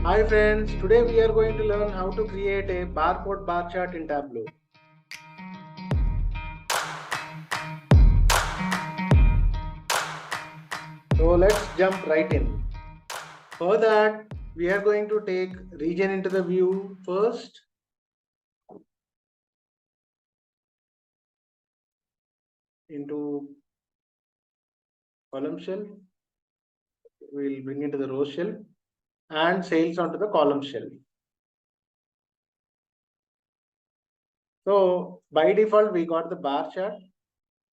Hi friends, today we are going to learn how to create a barcode bar chart in Tableau. So let's jump right in. For that, we are going to take region into the view first. Into column shelf. We'll bring into the row shelf and sales onto the column shelf. So by default, we got the bar chart.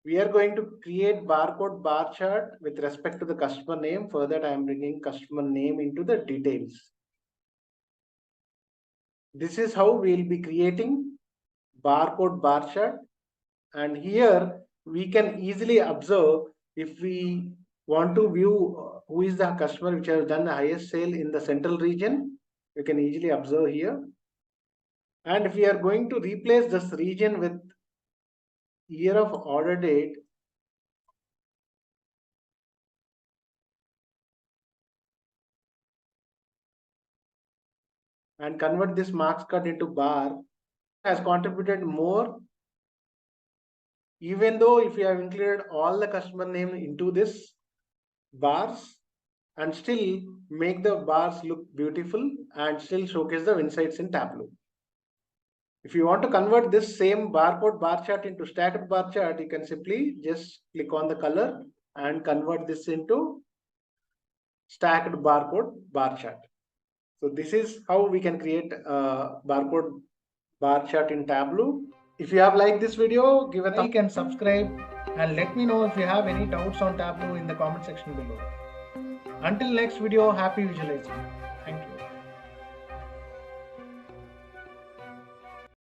We are going to create barcode bar chart with respect to the customer name. For that, I am bringing customer name into the details. This is how we'll be creating barcode bar chart, and here we can easily observe if we want to view who is the customer which has done the highest sale in the central region. We can easily observe here, and if we are going to replace this region with year of order date, and convert this marks cut into bar, has contributed more, even though if you have included all the customer name into this bars, and still make the bars look beautiful and still showcase the insights in Tableau. If you want to convert this same barcode bar chart into stacked bar chart, you can simply just click on the color and convert this into stacked barcode bar chart. So this is how we can create a barcode bar chart in Tableau. If you have liked this video, give a like and subscribe, and let me know if you have any doubts on Tableau in the comment section below. Until next video, happy visualizing. Thank you.